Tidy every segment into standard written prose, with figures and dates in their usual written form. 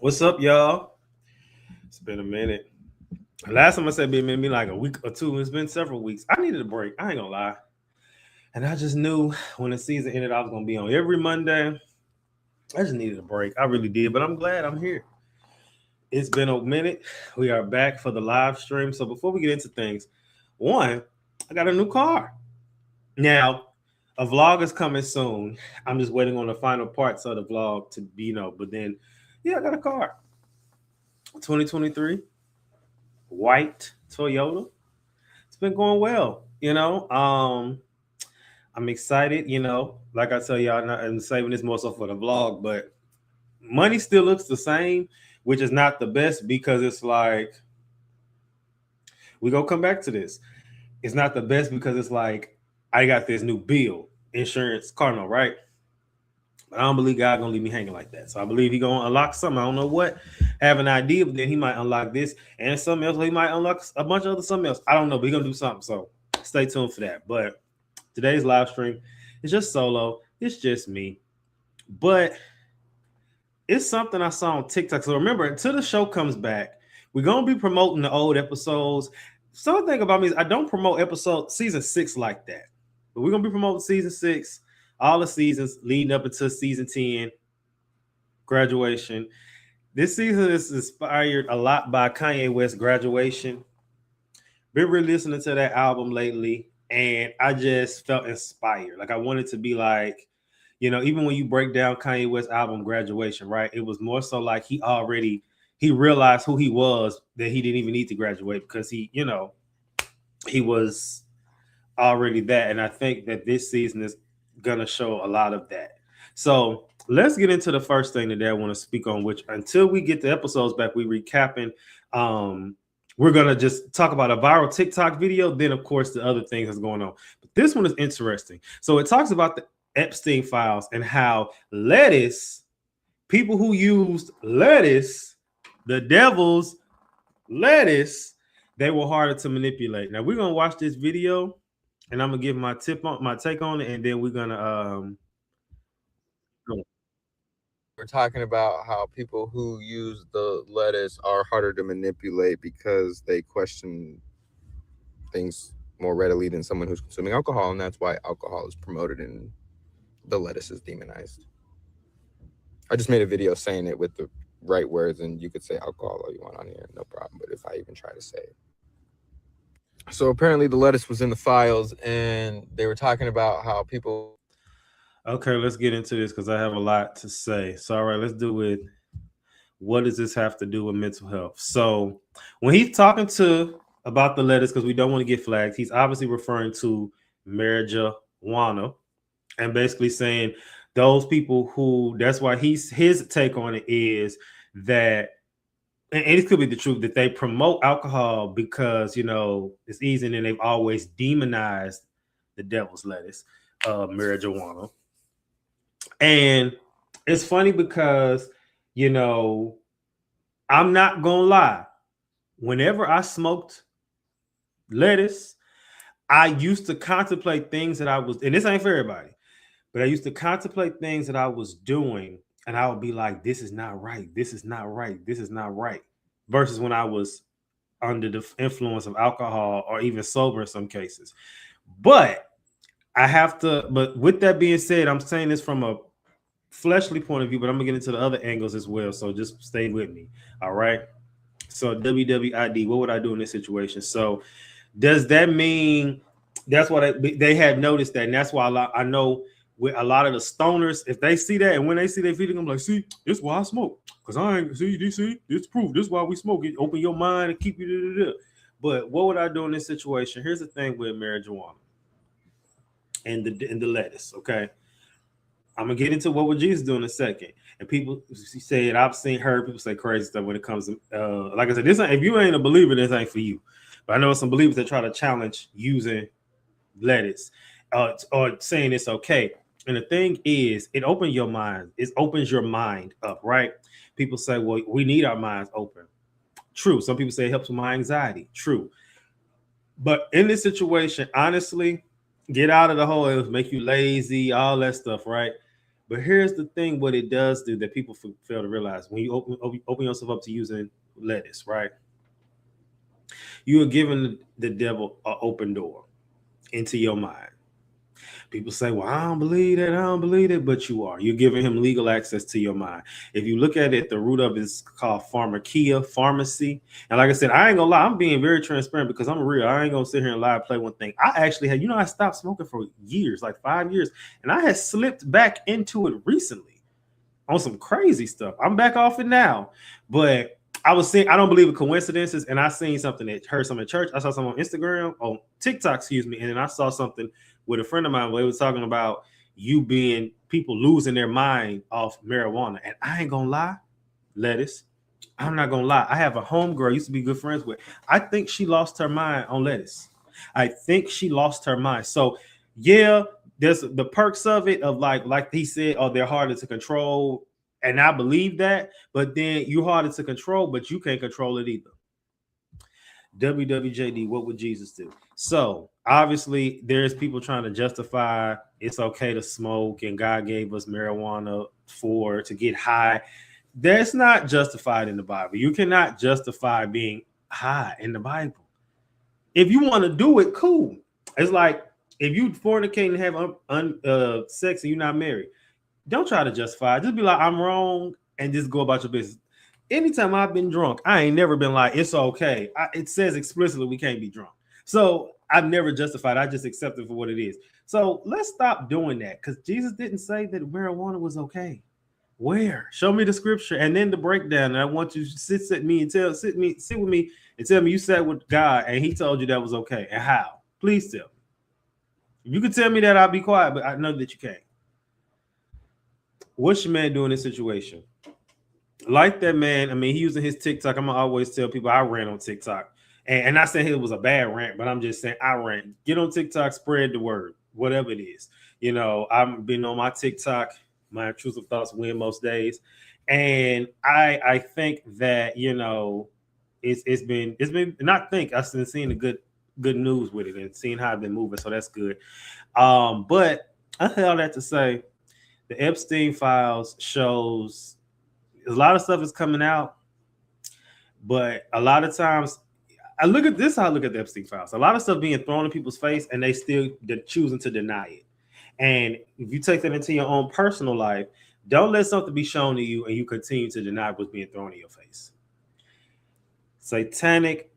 What's up, y'all? It's been a minute. Last time I said been maybe like a week or two. It's been several weeks. I needed a break. I ain't gonna lie. And I just knew when the season ended, I was gonna be on every Monday. I just needed a break. I really did, but I'm glad I'm here. It's been a minute. We are back for the live stream. So before we get into things, one, I got a new car. Now, a vlog is coming soon. I'm just waiting on the final parts of the vlog to be, but then, yeah, I got a car. 2023 white Toyota. It's been going well, I'm excited, like I tell y'all, I'm saving this more so for the vlog, but money still looks the same, which is not the best because it's like, we gonna come back to this. It's not the best because it's like, I got this new bill, insurance, Cardinal, right? I don't believe God gonna leave me hanging like that. So I believe he gonna unlock something. I don't know what. Have an idea, but then he might unlock this and something else. Or he might unlock a bunch of other something else. I don't know, but he's gonna do something. So stay tuned for that. But today's live stream is just solo. It's just me. But it's something I saw on TikTok. So remember, until the show comes back, we're gonna be promoting the old episodes. Something thing about me is I don't promote season 6 like that. But we're gonna be promoting season 6. All the seasons leading up until season 10, graduation. This season is inspired a lot by Kanye West's Graduation. Been really listening to that album lately, and I just felt inspired. Like I wanted to be like, even when you break down Kanye West's album Graduation, right? It was more so like he realized who he was, that he didn't even need to graduate because he was already that. And I think that this season is gonna show a lot of that. So let's get into the first thing that I want to speak on, which until we get the episodes back, we recapping. We're gonna just talk about a viral TikTok video, then of course the other things that's going on. But this one is interesting. So it talks about the Epstein files and how people who used lettuce, the devil's lettuce, they were harder to manipulate. Now we're gonna watch this video and I'm gonna give my take on it, and then we're gonna We're talking about how people who use the lettuce are harder to manipulate because they question things more readily than someone who's consuming alcohol, and that's why alcohol is promoted and the lettuce is demonized. I just made a video saying it with the right words, and you could say alcohol all you want on here, no problem. But if I even try to say it. So apparently the lettuce was in the files, and they were talking about how people. Okay, let's get into this because I have a lot to say. So, all right, let's do it. What does this have to do with mental health? So, when he's talking about the lettuce, because we don't want to get flagged, he's obviously referring to marijuana and basically saying those people who, that's why his take on it is that, and it could be the truth, that they promote alcohol because, it's easy, and then they've always demonized the devil's lettuce, marijuana. And it's funny because, I'm not gonna lie. Whenever I smoked lettuce, I used to contemplate things that I was, and this ain't for everybody, but I used to contemplate things that I was doing, and I would be like, this is not right. This is not right. This is not right. Versus when I was under the influence of alcohol or even sober in some cases. But with that being said, I'm saying this from a fleshly point of view, but I'm gonna get into the other angles as well. So just stay with me. All right. So WWID, what would I do in this situation? So does that mean that's what they have noticed that, and that's why I know with a lot of the stoners, if they see that and when they see their video, I'm like, see, this is why I smoke. Because I ain't see, this proof. This is why we smoke. It open your mind and keep you. But what would I do in this situation? Here's the thing with marijuana and the lettuce, okay? I'm gonna get into what would Jesus do in a second. And people say it. I've heard people say crazy stuff when it comes to, like I said, if you ain't a believer, this ain't for you. But I know some believers that try to challenge using lettuce or saying it's okay. And the thing is, it opens your mind. It opens your mind up, right? People say, well, we need our minds open. True. Some people say it helps with my anxiety. True. But in this situation, honestly, get out of the hole. It'll make you lazy, all that stuff, right? But here's the thing: what it does do that people fail to realize when you open yourself up to using lettuce, right? You are giving the devil an open door into your mind. People say, well, I don't believe that, I don't believe it, but you are. You're giving him legal access to your mind. If you look at it, the root of it is called pharmakia, pharmacy. And like I said, I ain't gonna lie, I'm being very transparent because I'm real. I ain't gonna sit here and lie and play one thing. I actually had, I stopped smoking for years, like 5 years, and I had slipped back into it recently on some crazy stuff. I'm back off it now, but I was seeing, I don't believe in coincidences, and I seen something that heard something in church. I saw something on Instagram, on TikTok, excuse me, and then I saw something with a friend of mine where they was talking about you being people losing their mind off marijuana. And I ain't gonna lie, lettuce. I'm not gonna lie. I have a homegirl I used to be good friends with. I think she lost her mind on lettuce. I think she lost her mind. So yeah, there's the perks of it of like he said, oh, they're harder to control. And I believe that, but then you're harder to control, but you can't control it either. WWJD, what would Jesus do? So obviously, there's people trying to justify it's okay to smoke, and God gave us marijuana to get high. That's not justified in the Bible. You cannot justify being high in the Bible. If you want to do it, cool. It's like if you fornicate and have sex and you're not married, don't try to justify it. Just be like, I'm wrong, and just go about your business. Anytime I've been drunk, I ain't never been like, it's okay. It says explicitly we can't be drunk. So I've never justified. I just accept it for what it is. So let's stop doing that, because Jesus didn't say that marijuana was okay. Where? Show me the scripture and then the breakdown. And I want you to sit with me and tell me you sat with God and he told you that was okay. And how? Please tell me. If you can tell me that, I'll be quiet, but I know that you can't. What's your man doing in this situation? Like that man, I mean, he using his TikTok. I'm gonna always tell people I ran on TikTok. And not saying it was a bad rant, but I'm just saying I ran. Get on TikTok, spread the word, whatever it is. I've been on my TikTok. My intrusive thoughts win most days, and I think that it's been not think I've been seeing the good news with it and seeing how I've been moving, so that's good. But I had all that to say, the Epstein files shows a lot of stuff is coming out, but a lot of times I look at this. How I look at the Epstein files. A lot of stuff being thrown in people's face, and they still choosing to deny it. And if you take that into your own personal life, don't let something be shown to you and you continue to deny what's being thrown in your face. Satanic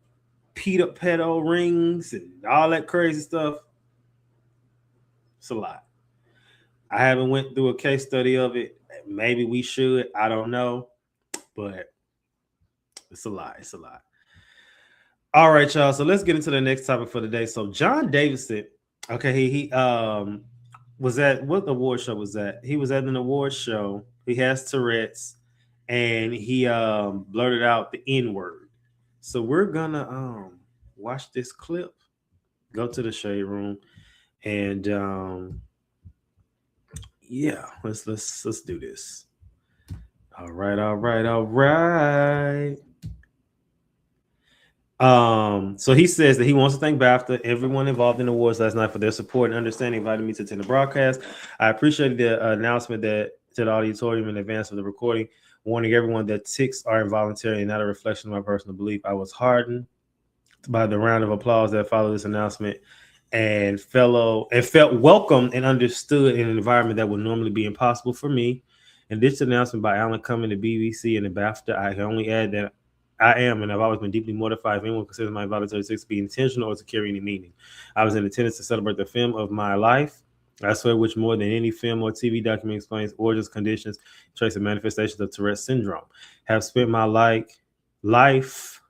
pedo rings and all that crazy stuff. It's a lot. I haven't went through a case study of it. Maybe we should. I don't know. But it's a lot. It's a lot. All right, y'all. So let's get into the next topic for the day. So John Davidson, okay, he was at what award show was that? He was at an award show. He has Tourette's, and he blurted out the N-word. So we're gonna watch this clip, go to the shade room, and yeah, let's do this. All right. So he says that he wants to thank BAFTA, everyone involved in the awards last night, for their support and understanding, inviting me to attend the broadcast. I appreciated the announcement that to the auditorium in advance of the recording, warning everyone that tics are involuntary and not a reflection of my personal belief. I was hardened by the round of applause that followed this announcement and felt welcome and understood in an environment that would normally be impossible for me. And this announcement by Alan Cumming, the BBC, and the BAFTA, I can only add that I am, and I've always been deeply mortified if anyone considers my involuntary tics to be intentional or to carry any meaning. I was in attendance to celebrate the film of my life, I swear, which more than any film or TV document explains origins, conditions, trace and manifestations of Tourette syndrome. Have spent my life.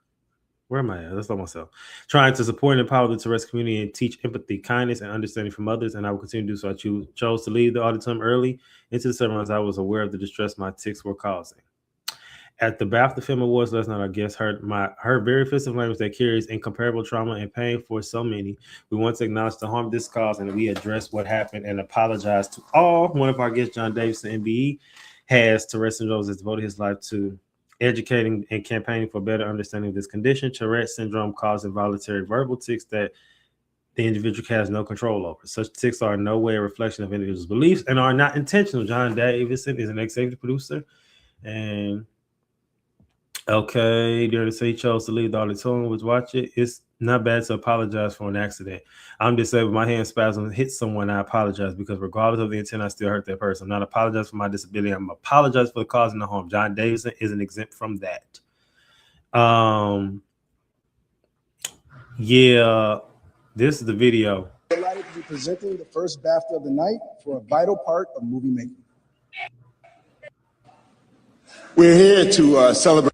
Where am I at? That's not myself. Trying to support and empower the Tourette's community and teach empathy, kindness, and understanding from others, and I will continue to do so. I chose to leave the auditorium early into the ceremony as I was aware of the distress my tics were causing. At the BAFTA Film Awards last night, our guest heard very offensive language that carries incomparable trauma and pain for so many. We want to acknowledge the harm this caused, and we address what happened and apologize to all. One of our guests, John Davidson, MBE, has Tourette syndrome, has devoted his life to educating and campaigning for better understanding of this condition. Tourette syndrome causes involuntary verbal tics that the individual has no control over. Such tics are in no way a reflection of individuals' beliefs and are not intentional. John Davidson is an executive producer. And okay, during the say he chose to leave the auditorium, was watch it. It's not bad to apologize for an accident. I'm disabled. My hand spasm hit someone. I apologize because regardless of the intent, I still hurt that person. I'm not apologizing for my disability. I'm apologizing for the causing the harm. John Davidson isn't exempt from that. Yeah, this is the video. Delighted to be presenting the first BAFTA of the night for a vital part of movie making. We're here to celebrate.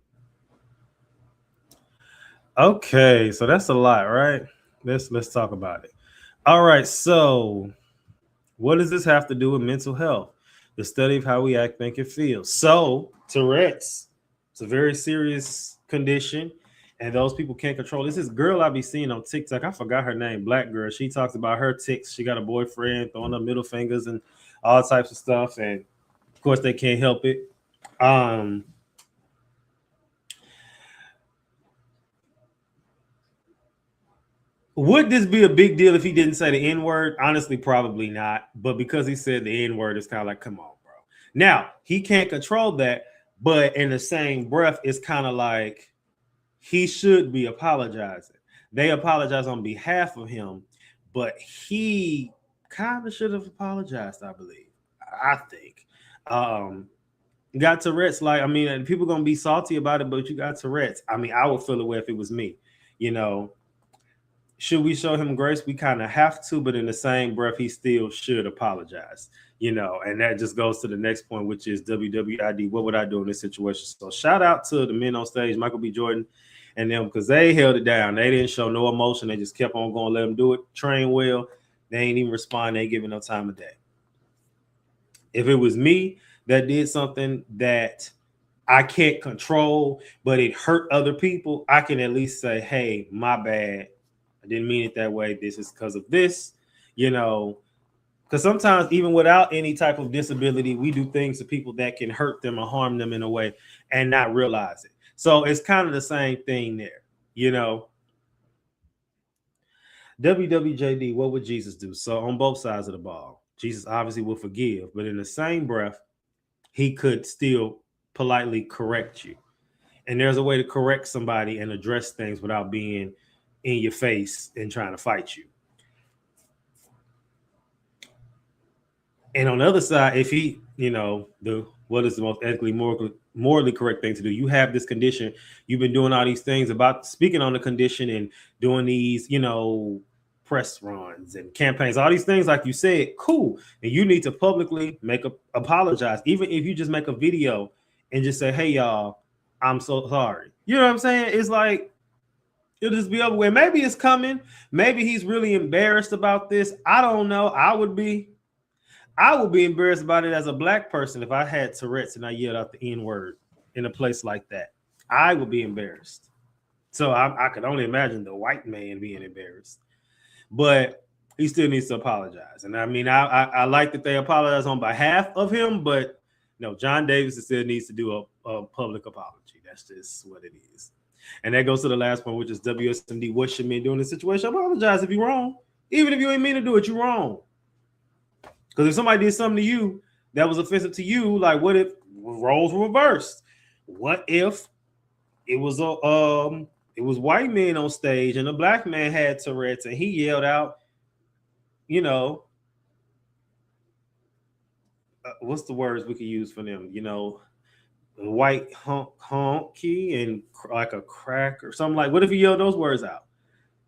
Okay, so that's a lot, right? Let's talk about it. All right, so what does this have to do with mental health? The study of how we act, think, and feel. So Tourette's, it's a very serious condition, and those people can't control. This girl I be seeing on TikTok. I forgot her name. Black girl. She talks about her tics. She got a boyfriend throwing up middle fingers and all types of stuff, and of course they can't help it. Would this be a big deal if he didn't say the N-word? Honestly, probably not. But because he said the N-word, it's kind of like, come on, bro. Now, he can't control that, but in the same breath, it's kind of like he should be apologizing. They apologize on behalf of him, but he kind of should have apologized, I believe. I think. Got Tourette's, like, I mean, people going to be salty about it, but you got Tourette's. I mean, I would feel away if it was me, you know. Should we show him grace? We kind of have to, but in the same breath, he still should apologize, you know, and that just goes to the next point, which is WWID. What would I do in this situation? So shout out to the men on stage, Michael B. Jordan and them, because they held it down. They didn't show no emotion. They just kept on going, let them do it, train well. They ain't even respond. They ain't giving no time of day. If it was me that did something that I can't control, but it hurt other people, I can at least say, hey, my bad. I didn't mean it that way. This is because of this, you know, because sometimes even without any type of disability, we do things to people that can hurt them or harm them in a way and not realize it. So it's kind of the same thing there, you know. WWJD, what would Jesus do? So on both sides of the ball, Jesus obviously will forgive, but in the same breath, he could still politely correct you. And there's a way to correct somebody and address things without being in your face and trying to fight you. And on the other side, if he, you know, what is the most ethically, morally correct thing to do? You have this condition. You've been doing all these things about speaking on the condition and doing these, you know, press runs and campaigns, all these things, like you said, cool. And you need to publicly apologize. Even if you just make a video and just say, hey, y'all, I'm so sorry. You know what I'm saying? It's like, it'll just be over with. Maybe it's coming. Maybe he's really embarrassed about this. I don't know. I would be embarrassed about it as a black person if I had Tourette's and I yelled out the N-word in a place like that. I would be embarrassed. So I could only imagine the white man being embarrassed. But he still needs to apologize. And I mean, I like that they apologize on behalf of him, but no, John Davidson still needs to do a public apology. That's just what it is. And that goes to the last point, which is WSMD. What should men do in this situation? Apologize if you're wrong. Even if you ain't mean to do it, you're wrong. Because if somebody did something to you that was offensive to you, like what if roles were reversed? What if it was white men on stage and a black man had Tourette's and he yelled out, you know, what's the words we could use for them? You know, white honky and like a crack or something. Like, what if he yelled those words out?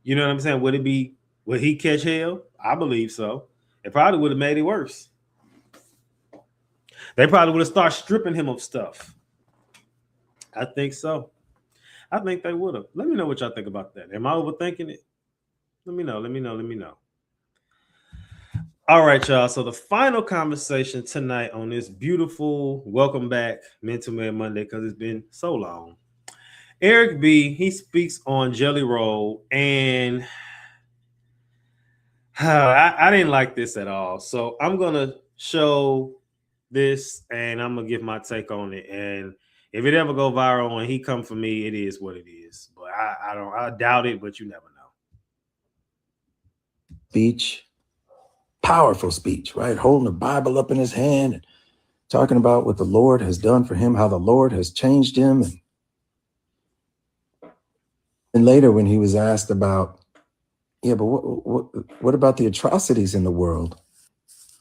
You know what I'm saying? Would he catch hell? I believe so. It probably would have made it worse. They probably would have started stripping him of stuff. I think so. I think they would have. Let me know what y'all think about that. Am I overthinking it? Let me know. All right, y'all. So the final conversation tonight on this beautiful welcome back Mental Man Monday, because it's been so long. Eric B, he speaks on Jelly Roll, and I didn't like this at all. So I'm gonna show this and I'm gonna give my take on it. And if it ever go viral and he come for me, it is what it is. But I doubt it, but you never know. speech, powerful speech, right? Holding the Bible up in his hand and talking about what the Lord has done for him, how the Lord has changed him. And later when he was asked about, yeah, but what about the atrocities in the world?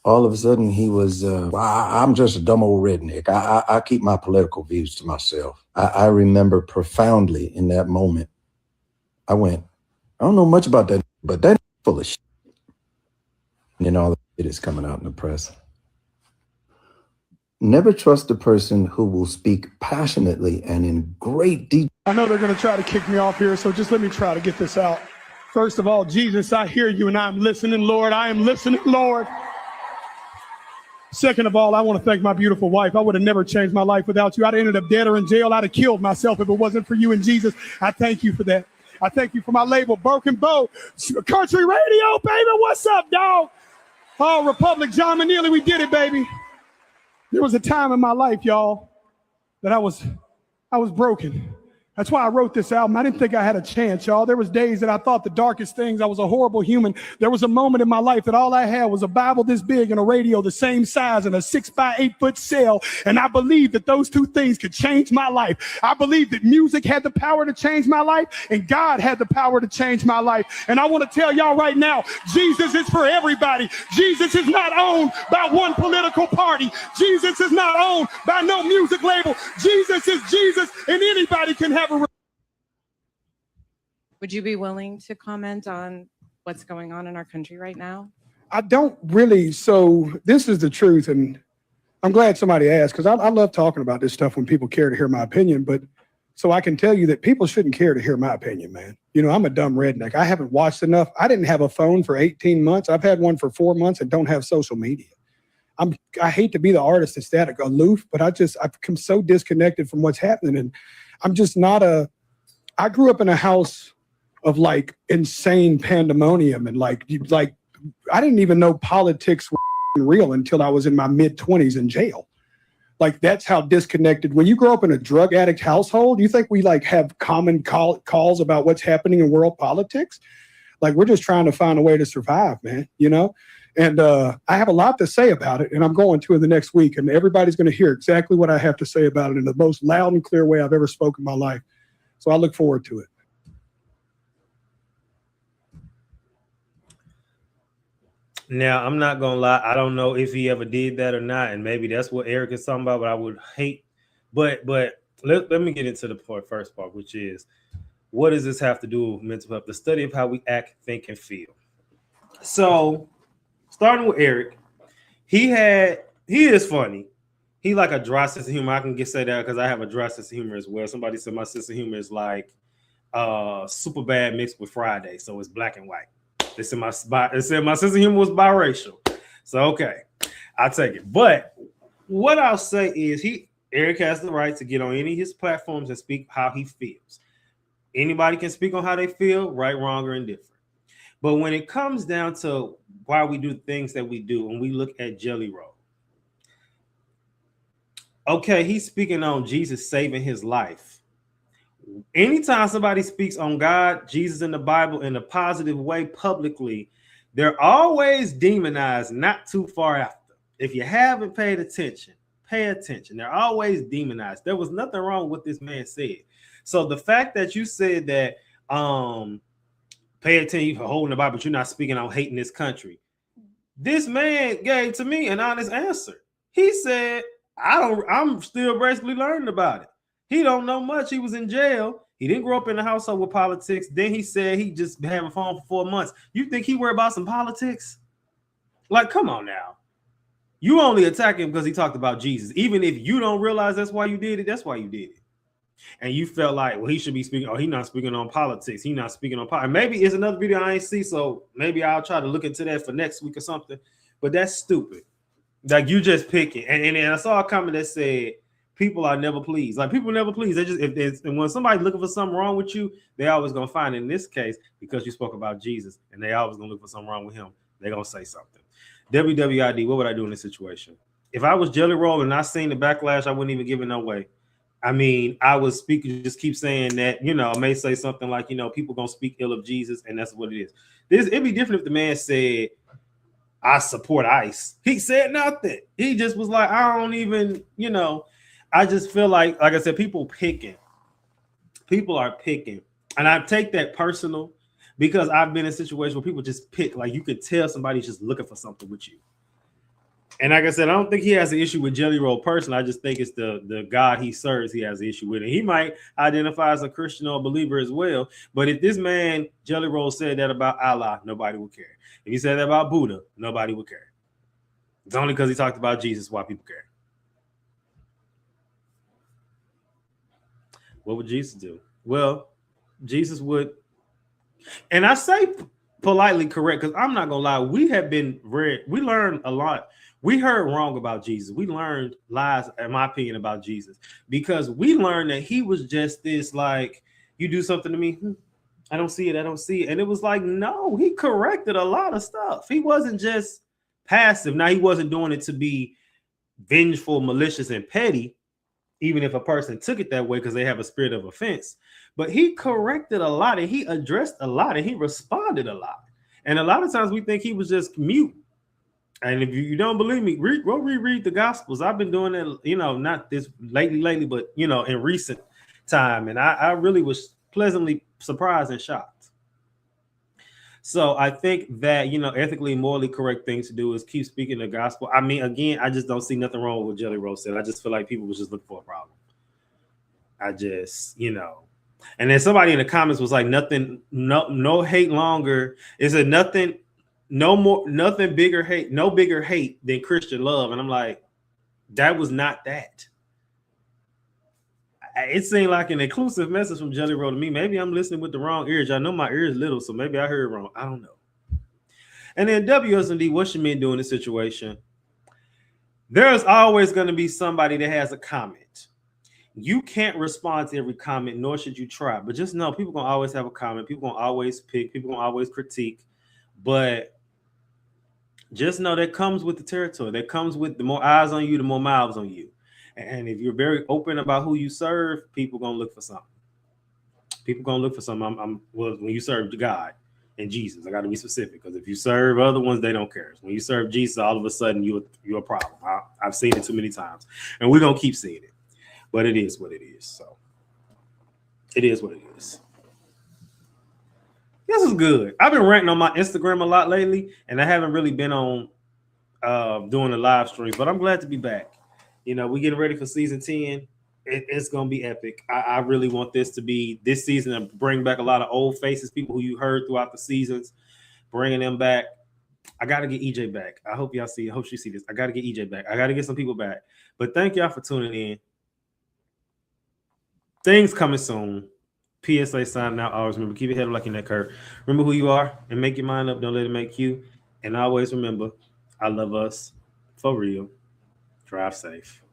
All of a sudden he was, well, I'm just a dumb old redneck. I keep my political views to myself. I remember profoundly in that moment, I went, I don't know much about that, but that's full of shit. And then all of it is coming out in the press. Never trust a person who will speak passionately and in great detail. I know they're going to try to kick me off here, so just let me try to get this out. First of all, Jesus, I hear you and I'm listening, Lord. I am listening, Lord. Second of all, I want to thank my beautiful wife. I would have never changed my life without you. I'd have ended up dead or in jail. I'd have killed myself if it wasn't for you and Jesus. I thank you for that. I thank you for my label, Broken Bow, Country Radio, baby. What's up, dog? Oh, Republic, John Manili, we did it, baby. There was a time in my life, y'all, that I was broken. That's why I wrote this album. I didn't think I had a chance, y'all. There was days that I thought the darkest things. I was a horrible human. There was a moment in my life that all I had was a Bible this big and a radio the same size and a 6x8 cell. And I believed that those two things could change my life. I believed that music had the power to change my life and God had the power to change my life. And I want to tell y'all right now, Jesus is for everybody. Jesus is not owned by one political party. Jesus is not owned by no music label. Jesus is Jesus, and anybody can have. Would you be willing to comment on what's going on in our country right now? I don't really. So this is the truth. And I'm glad somebody asked, because I love talking about this stuff when people care to hear my opinion. But so I can tell you that people shouldn't care to hear my opinion, man. You know, I'm a dumb redneck. I haven't watched enough. I didn't have a phone for 18 months. I've had one for 4 months and don't have social media. I hate to be the artist that's that aloof, but I've become so disconnected from what's happening. And I'm just not I grew up in a house of like insane pandemonium and like I didn't even know politics were real until I was in my mid-20s in jail. Like that's how disconnected. When you grow up in a drug addict household, you think we like have common calls about what's happening in world politics? Like we're just trying to find a way to survive, man, you know? And I have a lot to say about it, and I'm going to in the next week, and everybody's going to hear exactly what I have to say about it in the most loud and clear way I've ever spoken in my life. So I look forward to it. Now, I'm not going to lie. I don't know if he ever did that or not, and maybe that's what Eric is talking about, but I would hate. But let me get into the first part, which is, what does this have to do with mental health? The study of how we act, think, and feel. So, starting with Eric, he is funny. He like a dry sense of humor. I can say that because I have a dry sense of humor as well. Somebody said my sense of humor is like super bad mixed with Friday, so it's black and white. They said my sense of humor was biracial. So okay, I'll take it. But what I'll say is Eric has the right to get on any of his platforms and speak how he feels. Anybody can speak on how they feel, right, wrong, or indifferent. But when it comes down to why we do things that we do, and we look at Jelly Roll, okay, he's speaking on Jesus saving his life. Anytime somebody speaks on God, Jesus, in the Bible in a positive way publicly, they're always demonized not too far after. If you haven't paid attention, pay attention. They're always demonized. There was nothing wrong with what this man said. So the fact that you said that pay attention for holding the Bible, but you're not speaking on hating this country. This man gave to me an honest answer. He said, I'm still basically learning about it. He don't know much. He was in jail. He didn't grow up in a household with politics. Then he said he just been having fun for 4 months. You think he worried about some politics? Like, come on now. You only attack him because he talked about Jesus. Even if you don't realize that's why you did it, that's why you did it. And you felt like, well, he should be speaking. Oh, he's not speaking on politics. He's not speaking on politics. Maybe it's another video I ain't see, so maybe I'll try to look into that for next week or something. But that's stupid. Like, you just pick it. And I saw a comment that said, people are never pleased. Like, people never pleased. They just and when somebody's looking for something wrong with you, they always gonna find it. In this case, because you spoke about Jesus, and they always gonna look for something wrong with him, they're gonna say something. WWID, what would I do in this situation? If I was Jelly Roll and I seen the backlash, I wouldn't even give it no way. I mean, I was speaking, just keep saying that, I may say something like, people gonna speak ill of Jesus, and that's what it is. It'd be different if the man said, I support ICE. He said nothing. He just was like, I don't even, I just feel like I said, people are picking. And I take that personal because I've been in situations where people just pick, like you could tell somebody's just looking for something with you. And like I said, I don't think he has an issue with Jelly Roll personally. I just think it's the God he serves he has an issue with. And he might identify as a Christian or a believer as well. But if this man, Jelly Roll, said that about Allah, nobody would care. If he said that about Buddha, nobody would care. It's only because he talked about Jesus why people care. What would Jesus do? Well, Jesus would, and I say politely correct because I'm not gonna lie, we learned a lot. We heard wrong about Jesus. We learned lies, in my opinion, about Jesus because we learned that he was just this, like, you do something to me, I don't see it. And it was like, no, he corrected a lot of stuff. He wasn't just passive. Now, he wasn't doing it to be vengeful, malicious, and petty, even if a person took it that way because they have a spirit of offense. But he corrected a lot, and he addressed a lot, and he responded a lot. And a lot of times we think he was just mute. And if you don't believe me, go reread the Gospels. I've been doing that, not this lately, but, in recent time. And I really was pleasantly surprised and shocked. So I think that, ethically, morally correct thing to do is keep speaking the gospel. I mean, again, I just don't see nothing wrong with what Jelly Roll said. I just feel like people was just looking for a problem. I just, and then somebody in the comments was like, nothing, no hate longer. Is it nothing? No more, nothing bigger hate, no bigger hate than Christian love. And I'm like, that was not that. It seemed like an inclusive message from Jelly Roll to me. Maybe I'm listening with the wrong ears. I know my ears little, so maybe I heard wrong. I don't know. And then WSMD, what should men do in this situation? There's always going to be somebody that has a comment. You can't respond to every comment, nor should you try. But just know people going to always have a comment. People going to always pick. People going to always critique. But just know that comes with the territory. That comes with the more eyes on you, the more mouths on you. And if you're very open about who you serve, people going to look for something. People going to look for something. Well, when you serve God and Jesus, I got to be specific, because if you serve other ones, they don't care. When you serve Jesus, all of a sudden you're a problem. I've seen it too many times, and we're going to keep seeing it. But it is what it is. So it is what it is. This is good. I've been ranting on my Instagram a lot lately, and I haven't really been on doing the live streams, but I'm glad to be back. We're getting ready for season 10. It's going to be epic. I really want this to be this season and bring back a lot of old faces, people who you heard throughout the seasons, bringing them back. I got to get EJ back. I hope y'all see. I hope you see this. I got to get EJ back. I got to get some people back. But thank y'all for tuning in. Things coming soon. PSA signing out. Always remember, keep your head up like your neck hurt. Remember who you are and make your mind up. Don't let it make you. And always remember, I love us for real. Drive safe.